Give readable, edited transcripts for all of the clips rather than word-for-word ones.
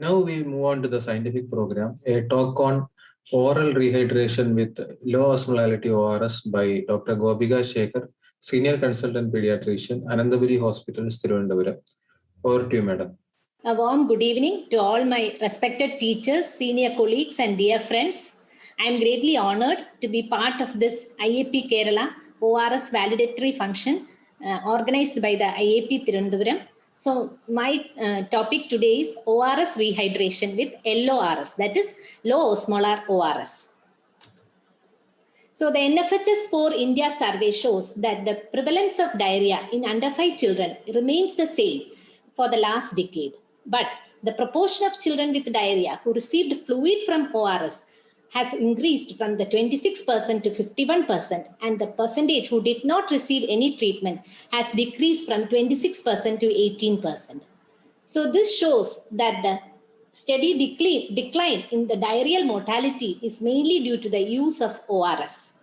Now we move on to the scientific program, a talk on oral rehydration with low osmolarity ORS by Dr. Gopika Sekhar, Senior Consultant Pediatrician, Ananthapuri Hospitals, Thiruvananthapuram. Over to you, madam. A warm good evening to all my respected teachers, senior colleagues and dear friends. I am greatly honored to be part of this IAP Kerala ORS validatory function organized by the IAP Thiruvananthapuram. So my topic today is ORS rehydration with LORS, that is low osmolar ORS. So the NFHS 4 India survey shows that the prevalence of diarrhea in under 5 children remains the same for the last decade. But the proportion of children with diarrhea who received fluid from ORS has increased from the 26% to 51%, and the percentage who did not receive any treatment has decreased from 26% to 18%. So this shows that the steady decline in the diarrheal mortality is mainly due to the use of ORS.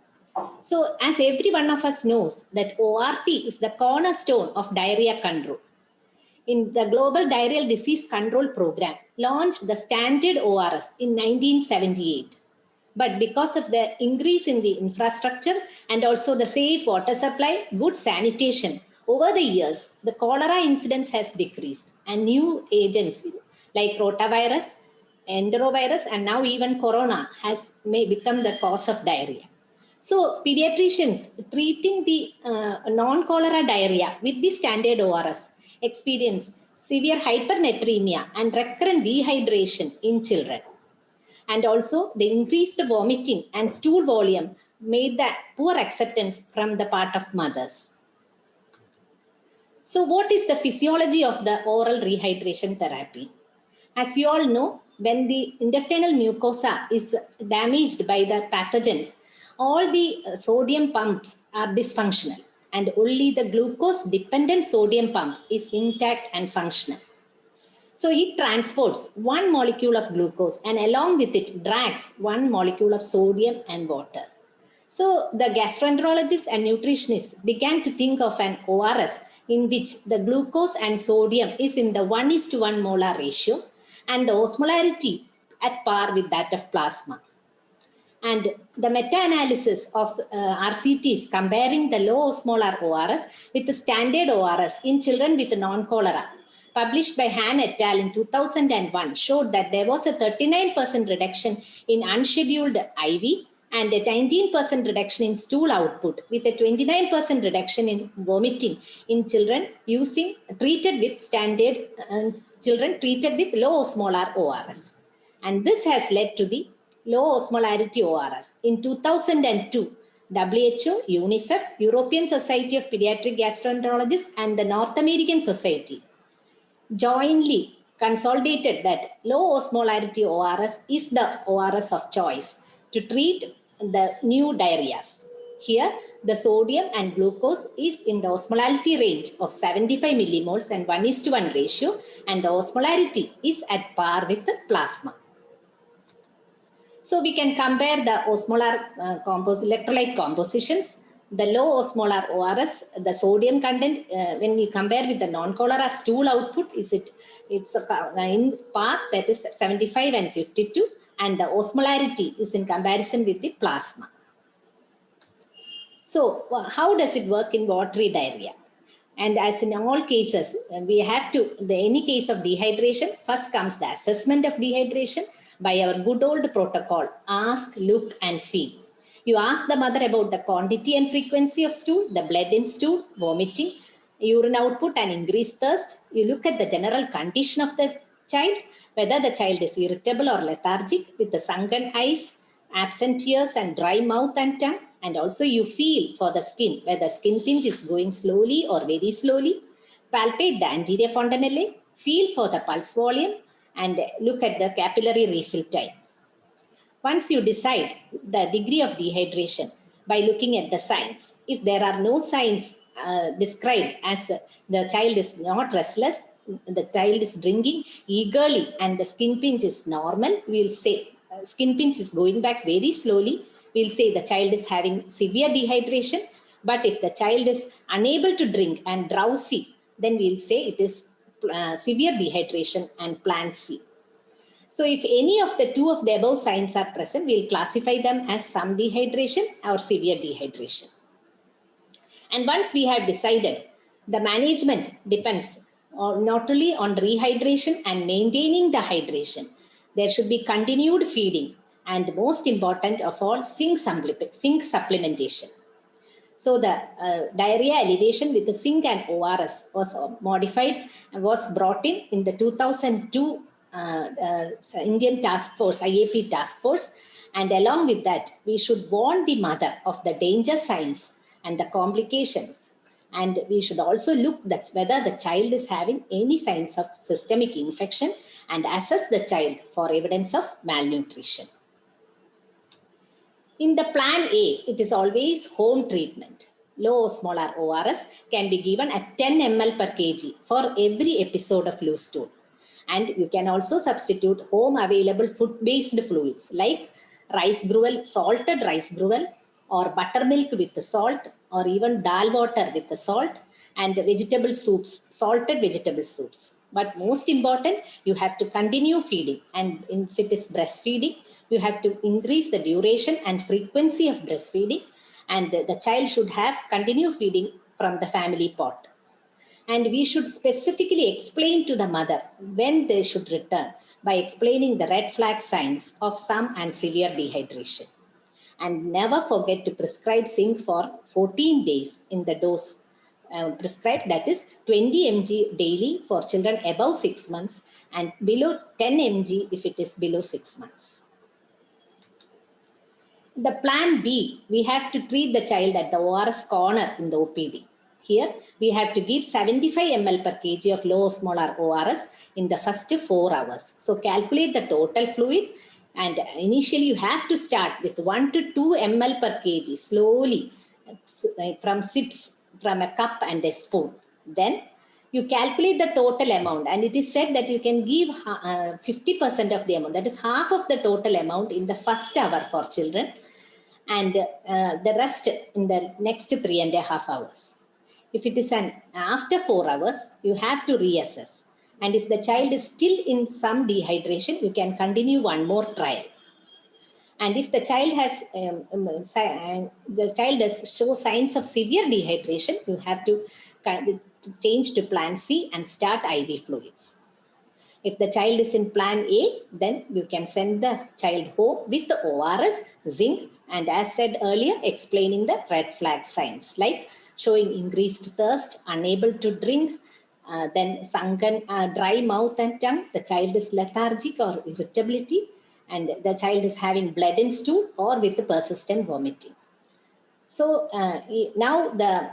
So as every one of us knows that ORT is the cornerstone of diarrhea control. In the Global Diarrheal Disease Control Program, launched the standard ORS in 1978. But because of the increase in the infrastructure and also the safe water supply, good sanitation, over the years, the cholera incidence has decreased and new agents like rotavirus, enterovirus, and now even corona may become the cause of diarrhea. So pediatricians treating the non-cholera diarrhea with the standard ORS experience severe hypernatremia and recurrent dehydration in children. And also the increased vomiting and stool volume made the poor acceptance from the part of mothers. So what is the physiology of the oral rehydration therapy? As you all know, when the intestinal mucosa is damaged by the pathogens, all the sodium pumps are dysfunctional and only the glucose-dependent sodium pump is intact and functional. So it transports one molecule of glucose and along with it drags one molecule of sodium and water. So the gastroenterologists and nutritionists began to think of an ORS in which the glucose and sodium is in the 1:1 molar ratio and the osmolarity at par with that of plasma. And the meta-analysis of RCTs comparing the low osmolar ORS with the standard ORS in children with non-cholera, published by Han et al. In 2001, showed that there was a 39% reduction in unscheduled IV and a 19% reduction in stool output with a 29% reduction in vomiting in children treated with standard children treated with low osmolar ORS. And this has led to the low osmolarity ORS. In 2002, WHO, UNICEF, European Society of Pediatric Gastroenterologists, and the North American Society jointly consolidated that low osmolarity ORS is the ORS of choice to treat the new diarrheas. Here, the sodium and glucose is in the osmolarity range of 75 millimoles and 1:1 ratio, and the osmolarity is at par with the plasma. So we can compare the osmolar electrolyte compositions. The low osmolar ORS, the sodium content, when we compare with the non-cholera stool output, it's in par, that is 75 and 52, and the osmolarity is in comparison with the plasma. So how does it work in watery diarrhea? And as in all cases, we have to, any case of dehydration, first comes the assessment of dehydration by our good old protocol, ask, look, and feel. You ask the mother about the quantity and frequency of stool, the blood in stool, vomiting, urine output, and increased thirst. You look at the general condition of the child, whether the child is irritable or lethargic with the sunken eyes, absent ears, and dry mouth and tongue. And also you feel for the skin, whether skin pinch is going slowly or very slowly. Palpate the anterior fontanelle, feel for the pulse volume, and look at the capillary refill time. Once you decide the degree of dehydration by looking at the signs, if there are no signs described as the child is not restless, the child is drinking eagerly, and the skin pinch is normal, we'll say skin pinch is going back very slowly, we'll say the child is having severe dehydration. But if the child is unable to drink and drowsy, then we'll say it is severe dehydration and plan C. So if any of the two of the above signs are present, we'll classify them as some dehydration or severe dehydration. And once we have decided, the management depends not only on rehydration and maintaining the hydration. There should be continued feeding and most important of all, zinc supplementation. So the diarrhea elevation with the zinc and ORS was modified and was brought in the 2002 Indian Task Force, IAP Task Force. And along with that, we should warn the mother of the danger signs and the complications. And we should also look at whether the child is having any signs of systemic infection and assess the child for evidence of malnutrition. In the plan A, it is always home treatment. Low osmolar ORS can be given at 10 ml per kg for every episode of loose stool. And you can also substitute home available food-based fluids like rice gruel, salted rice gruel, or buttermilk with the salt, or even dal water with the salt, and vegetable soups, salted vegetable soups. But most important, you have to continue feeding. And if it is breastfeeding, you have to increase the duration and frequency of breastfeeding, and the child should have continue feeding from the family pot. And we should specifically explain to the mother when they should return by explaining the red flag signs of some and severe dehydration. And never forget to prescribe zinc for 14 days in the dose prescribed, that is 20 mg daily for children above 6 months and below 10 mg if it is below 6 months. The plan B, we have to treat the child at the ORS corner in the OPD. Here, we have to give 75 ml per kg of low osmolar ORS in the first 4 hours. So calculate the total fluid, and initially you have to start with 1 to 2 ml per kg slowly from sips from a cup and a spoon. Then you calculate the total amount, and it is said that you can give 50% of the amount, that is half of the total amount in the first hour for children, and the rest in the next 3.5 hours. If it is after 4 hours, you have to reassess. And if the child is still in some dehydration, you can continue one more trial. And if the child has show signs of severe dehydration, you have to change to plan C and start IV fluids. If the child is in plan A, then you can send the child home with the ORS, zinc, and as said earlier, explaining the red flag signs like showing increased thirst, unable to drink, then sunken dry mouth and tongue, the child is lethargic or irritability, and the child is having blood in stool or with persistent vomiting. So now the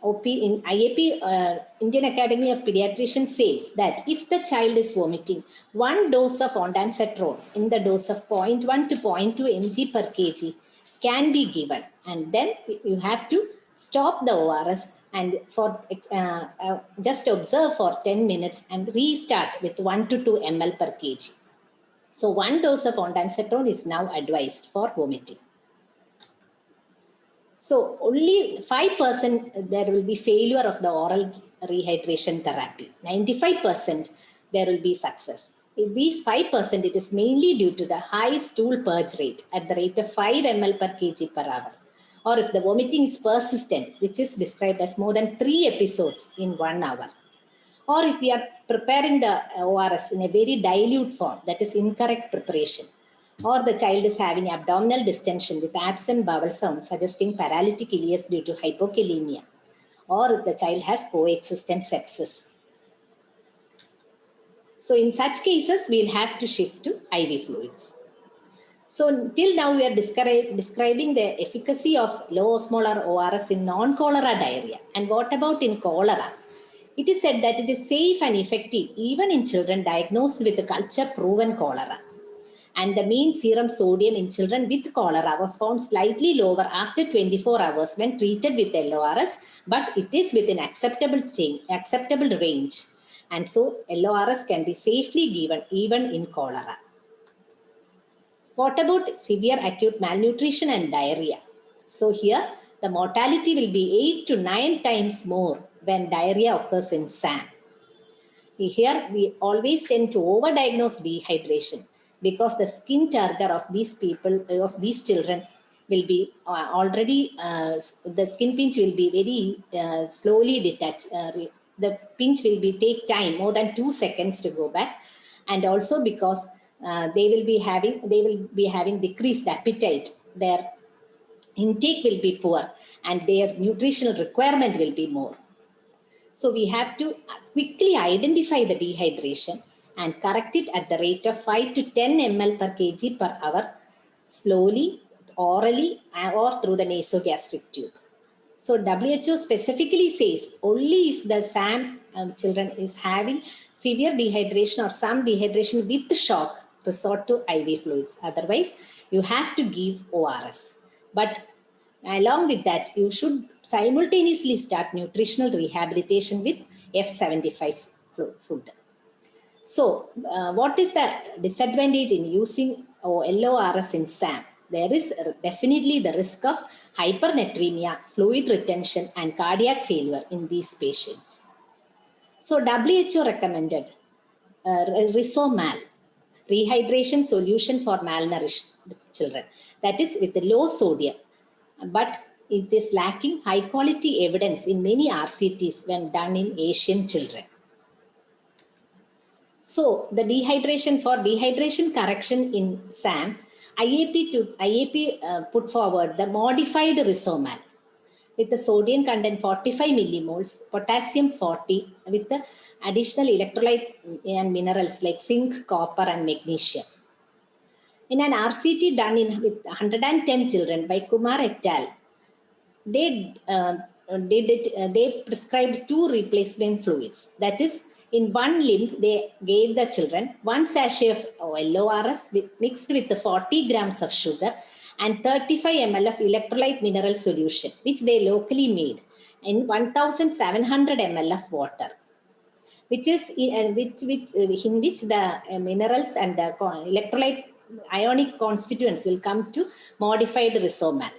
OP in IAP, Indian Academy of Pediatrician says that if the child is vomiting, 1 dose of ondansetron in the dose of 0.1 to 0.2 mg per kg can be given. And then you have to stop the ORS and for just observe for 10 minutes and restart with 1 to 2 ml per kg. So 1 dose of ondansetron is now advised for vomiting. So only 5% there will be failure of the oral rehydration therapy. 95% there will be success. In these 5%, it is mainly due to the high stool purge rate at the rate of 5 ml per kg per hour. Or if the vomiting is persistent, which is described as more than 3 episodes in 1 hour. Or if we are preparing the ORS in a very dilute form, that is incorrect preparation. Or the child is having abdominal distension with absent bowel sound suggesting paralytic ileus due to hypokalemia. Or the child has coexistent sepsis. So in such cases, we'll have to shift to IV fluids. So till now we are describing the efficacy of low osmolar ORS in non-cholera diarrhea. And what about in cholera? It is said that it is safe and effective even in children diagnosed with culture-proven cholera. And the mean serum sodium in children with cholera was found slightly lower after 24 hours when treated with LORS, but it is within acceptable range. And so LORS can be safely given even in cholera. What about severe acute malnutrition and diarrhea? So here the mortality will be 8 to 9 times more when diarrhea occurs in SAM. Here we always tend to overdiagnose dehydration because the skin turgor of these people, of these children, will be already, the skin pinch will be very slowly detached. The pinch will be take time, more than 2 seconds to go back. And also because they will be having decreased appetite. Their intake will be poor and their nutritional requirement will be more. So we have to quickly identify the dehydration and correct it at the rate of 5 to 10 ml per kg per hour, slowly, orally, or through the nasogastric tube. So WHO specifically says only if the SAM children is having severe dehydration or some dehydration with shock, resort to IV fluids. Otherwise, you have to give ORS. But along with that, you should simultaneously start nutritional rehabilitation with F75 food. So, what is the disadvantage in using LORS in SAM? There is definitely the risk of hypernatremia, fluid retention, and cardiac failure in these patients. So, WHO recommended Risomal, rehydration solution for malnourished children, that is with low sodium. But it is lacking high quality evidence in many RCTs when done in Asian children. So the dehydration correction in SAM, IAP put forward the modified Risomal with the sodium content 45 millimoles, potassium 40, with the additional electrolyte and minerals like zinc, copper, and magnesium. In an RCT done with 110 children by Kumar et al., they prescribed 2 replacement fluids. That is, in one limb, they gave the children 1 sachet of LORS mixed with 40 grams of sugar and 35 ml of electrolyte mineral solution, which they locally made, in 1,700 ml of water, which is in which the minerals and the electrolyte ionic constituents will come to modified Risomal.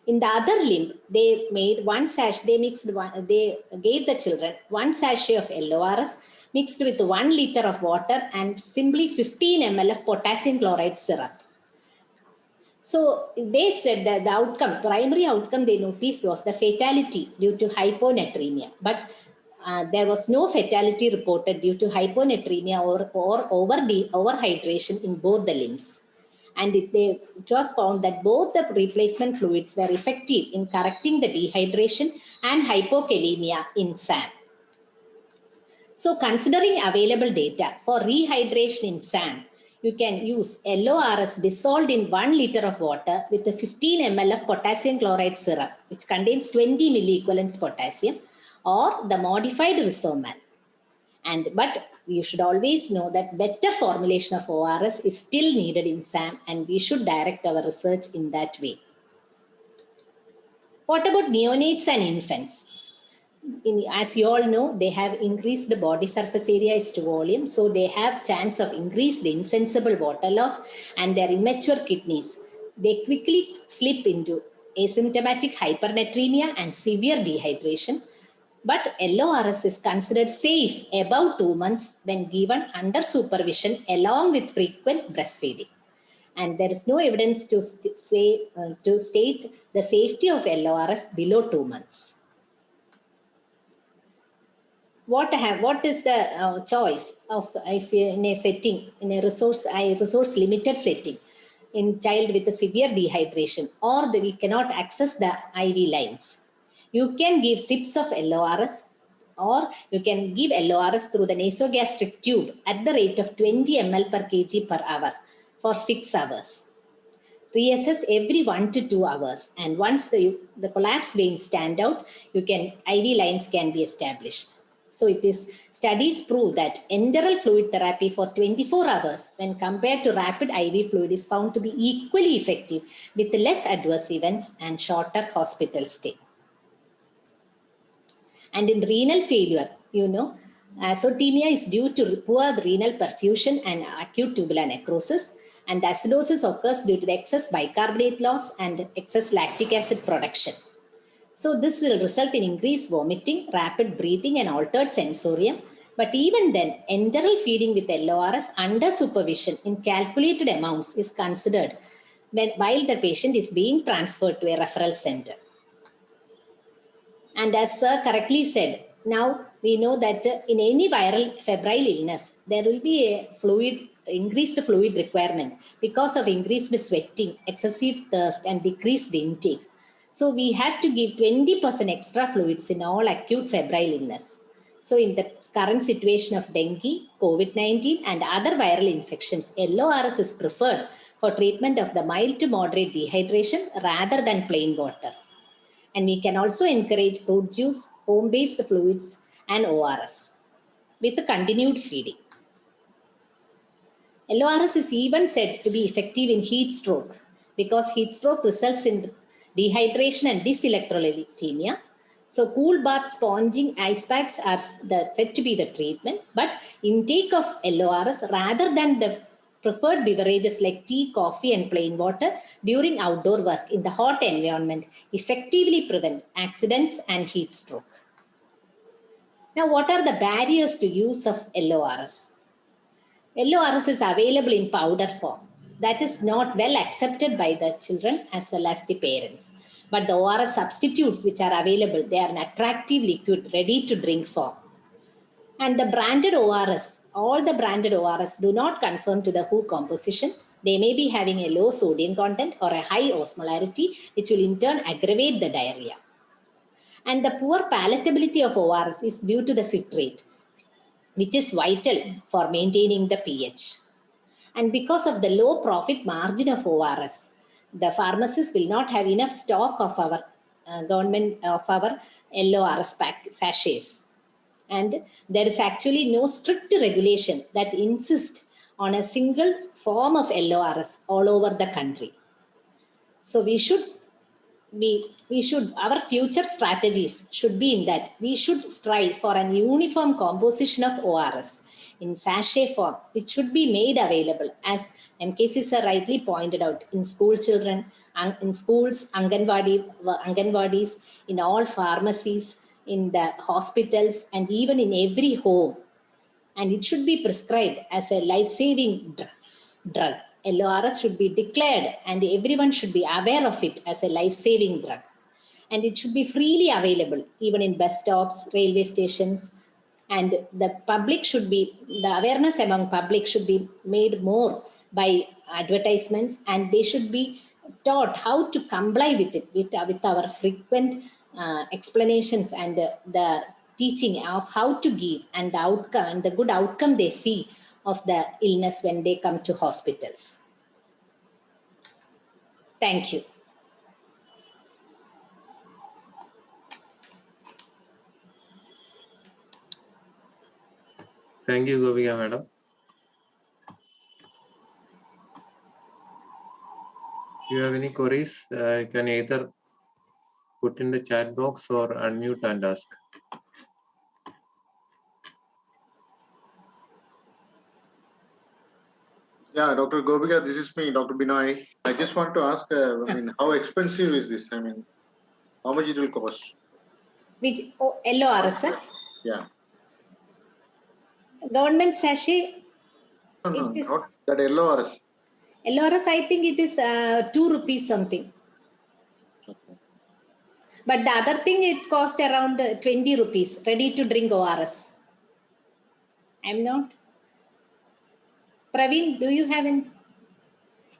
In the other limb, they made 1 sachet, they gave the children 1 sachet of LORS mixed with 1 liter of water and simply 15 ml of potassium chloride syrup. So they said that the primary outcome they noticed was the fatality due to hyponatremia. But there was no fatality reported due to hyponatremia or overhydration in both the limbs. And it was found that both the replacement fluids were effective in correcting the dehydration and hypokalemia in SAM. So considering available data for rehydration in SAM, you can use LORS dissolved in 1 liter of water with a 15 ml of potassium chloride syrup, which contains 20 milliequivalents potassium, or the modified Risomal. But you should always know that better formulation of ORS is still needed in SAM, and we should direct our research in that way. What about neonates and infants? As you all know, they have increased body surface area to volume, so they have chance of increased insensible water loss, and their immature kidneys, they quickly slip into asymptomatic hypernatremia and severe dehydration. But LORS is considered safe above 2 months when given under supervision along with frequent breastfeeding. And there is no evidence to state the safety of LORS below 2 months. What is the choice of if in a setting, in a resource limited setting, in child with a severe dehydration, or we cannot access the IV lines? You can give sips of LORS, or you can give LORS through the nasogastric tube at the rate of 20 ml per kg per hour for 6 hours. Reassess every 1 to 2 hours, and once the collapsed veins stand out, IV lines can be established. So studies prove that enteral fluid therapy for 24 hours when compared to rapid IV fluid is found to be equally effective with less adverse events and shorter hospital stay. And in renal failure, azotemia is due to poor renal perfusion and acute tubular necrosis, and acidosis occurs due to the excess bicarbonate loss and excess lactic acid production. So this will result in increased vomiting, rapid breathing, and altered sensorium. But even then, enteral feeding with LORS under supervision in calculated amounts is considered while the patient is being transferred to a referral center. And as Sir correctly said, now we know that in any viral febrile illness, there will be a increased fluid requirement because of increased sweating, excessive thirst, and decreased intake. So we have to give 20% extra fluids in all acute febrile illness. So in the current situation of dengue, COVID-19, and other viral infections, LORS is preferred for treatment of the mild to moderate dehydration rather than plain water. And we can also encourage fruit juice, home-based fluids, and ORS with continued feeding. LORS is even said to be effective in heat stroke because heat stroke results in dehydration and dyselectrolytemia. So cool bath, sponging, ice packs are said to be the treatment, but intake of LORS rather than the preferred beverages like tea, coffee, and plain water during outdoor work in the hot environment effectively prevent accidents and heat stroke. Now, what are the barriers to use of LORS? LORS is available in powder form. That is not well accepted by the children as well as the parents. But the ORS substitutes which are available, they are an attractive liquid ready to drink form. And the branded ORS, all the branded ORS do not conform to the WHO composition. They may be having a low sodium content or a high osmolarity, which will in turn aggravate the diarrhea. And the poor palatability of ORS is due to the citrate, which is vital for maintaining the pH. And because of the low profit margin of ORS, the pharmacists will not have enough stock of our LORS sachets. And there is actually no strict regulation that insists on a single form of LORS all over the country. So our future strategies should be in that we should strive for an uniform composition of ORS in sachet form, which should be made available, as MKC sir rightly pointed out, in school children, in schools, Anganwadis, in all pharmacies, in the hospitals, and even in every home. And it should be prescribed as a life-saving drug. LORS should be declared and everyone should be aware of it as a life-saving drug. And it should be freely available, even in bus stops, railway stations. And the awareness among public should be made more by advertisements, and they should be taught how to comply with it, with our frequent explanations and the teaching of how to give and the outcome and the good outcome they see of the illness when they come to hospitals. Thank you. Thank you, Gopika madam. If you have any queries, you can either put in the chat box or unmute and ask. Yeah, Dr. Gopika, this is me, Dr. Binoy. I just want to ask, how expensive is this? How much it will cost? Which LORS? Yeah. Government sachet? No, not that LORS. LORS, I think it is 2 rupees something. Okay. But the other thing, it cost around 20 rupees, ready to drink ORS. I'm not. Praveen, do you have any?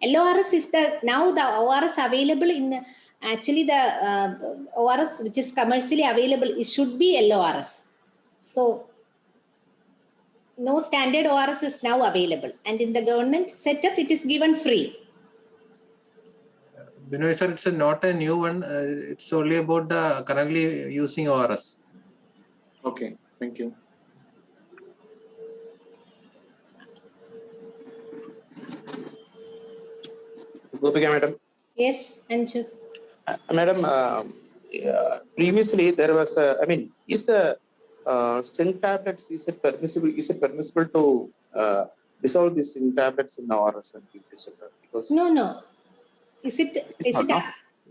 LORS is now the ORS available in, actually the ORS which is commercially available, it should be LORS. So no standard ORS is now available, and in the government setup it is given free. Binoy sir, it's not a new one. It's only about the currently using ORS. Okay, thank you. Gopika madam. Yes, Anju. Madam, previously there was, is the zinc tablets, is it permissible to dissolve these zinc tablets in ORS and because No. Is it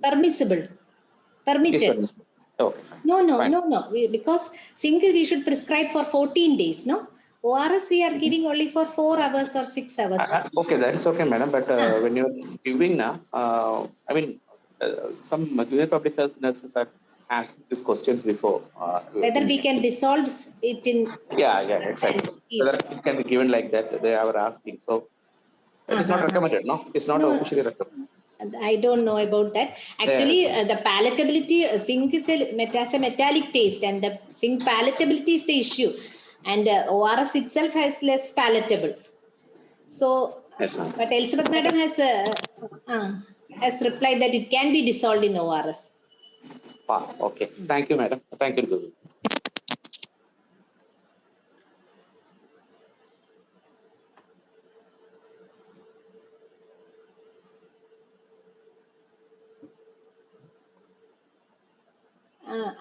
permissible? Permitted? Okay. Fine. No. Because zinc we should prescribe for 14 days, no? ORS we are giving only for 4 hours or 6 hours. Okay, that is okay, madam. But when you're giving now, I mean, some junior public health nurses have asked these questions before. Whether we can dissolve it in... Yeah, exactly. Whether it can be given like that, they are asking. So it is not recommended, no? It's not officially recommended. I don't know about that. Actually, the palatability, zinc is has a metallic taste, and the zinc palatability is the issue. And ORS itself has less palatable. So, but Elizabeth Madam has replied that it can be dissolved in ORS. Okay. Thank you, madam. Thank you, Guru.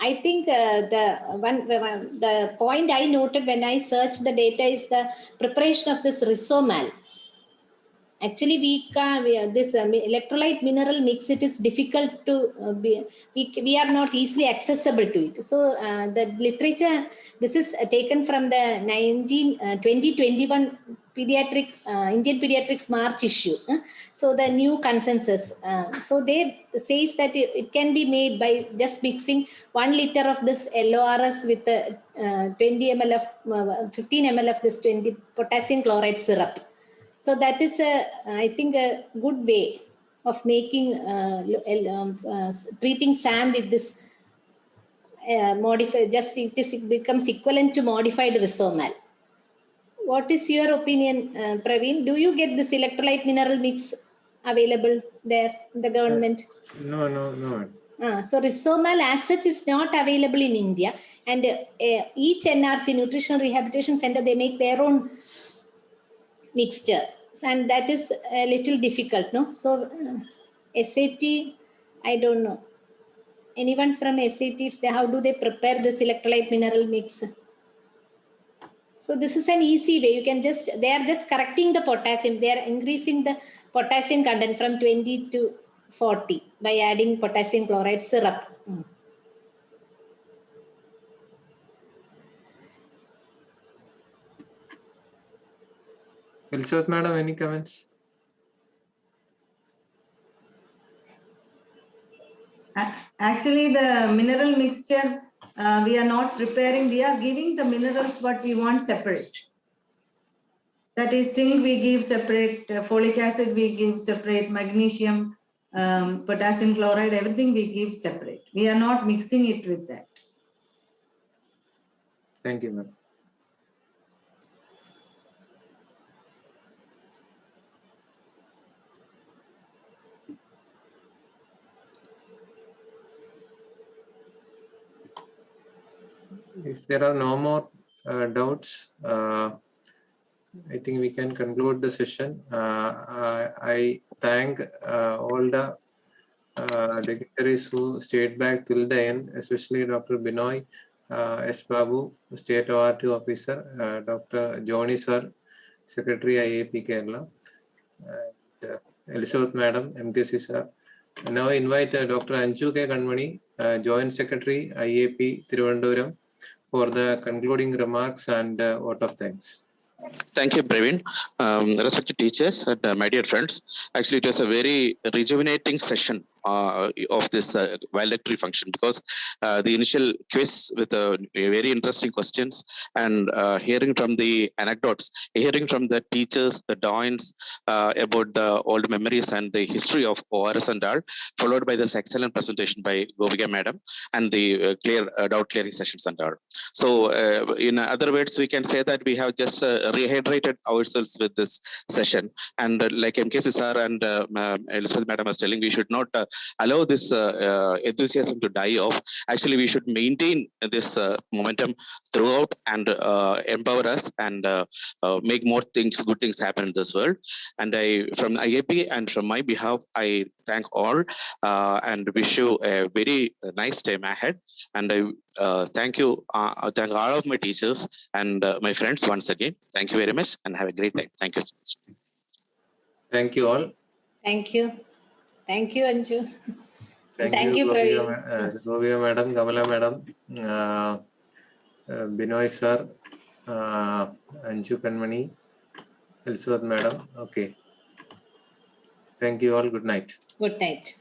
I think the point I noted when I searched the data is the preparation of this Risomal. Actually, this electrolyte mineral mix, it is difficult to we are not easily accessible to it. So the literature, this is taken from the 2021 pediatric Indian Pediatrics March issue. So the new consensus. So there says that it can be made by just mixing 1 liter of this LORS with 20 ml of 15 ml of this potassium chloride syrup. So that is I think a good way of making treating SAM with this modified. It becomes equivalent to modified Risomal. What is your opinion, Praveen? Do you get this electrolyte mineral mix available there in the government? No. So Risomal as such is not available in India, and each NRC, Nutritional Rehabilitation Center, they make their own mixture, and that is a little difficult, no? So SAT, I don't know. Anyone from SAT, how do they prepare this electrolyte mineral mix? So this is an easy way. You can they are just correcting the potassium. They are increasing the potassium content from 20 to 40 by adding potassium chloride syrup. Elizabeth Madam, any comments? Actually, the mineral mixture, we are not preparing. We are giving the minerals, but we want separate. That is, zinc we give separate, folic acid we give separate, magnesium, potassium chloride, everything we give separate. We are not mixing it with that. Thank you, ma'am. If there are no more doubts, I think we can conclude the session. I thank all the dignitaries who stayed back till the end, especially Dr. Binoy S. Babu, State ORT Officer, Dr. Johnny Sir, Secretary IAP Kerala, and Elizabeth Madam, MKC Sir. And now I invite Dr. Anju K. Kanmani, Joint Secretary IAP Thiruvananthapuram, for the concluding remarks and vote of thanks. Thank you, Praveen. Respected teachers and my dear friends, actually it was a very rejuvenating session of this valedictory function, because the initial quiz with very interesting questions and hearing from the anecdotes, hearing from the teachers, the doyens about the old memories and the history of ORS and all, followed by this excellent presentation by Gopika Madam and the doubt clearing sessions and all. So in other words, we can say that we have just rehydrated ourselves with this session, and like MKC Sir and Elizabeth Madam was telling, we should not allow this enthusiasm to die off. Actually, we should maintain this momentum throughout and empower us and make more good things happen in this world. And from IAP and from my behalf, I thank all and wish you a very nice time ahead. And I thank you, thank all of my teachers and my friends once again. Thank you very much and have a great time. Thank you so much. Thank you all. Thank you. Thank you, Anju. Thank you, Praveen. Gopika madam, Kamala madam, Binoy sir, Anju Kanmani, Elizabeth madam. Okay. Thank you all. Good night. Good night.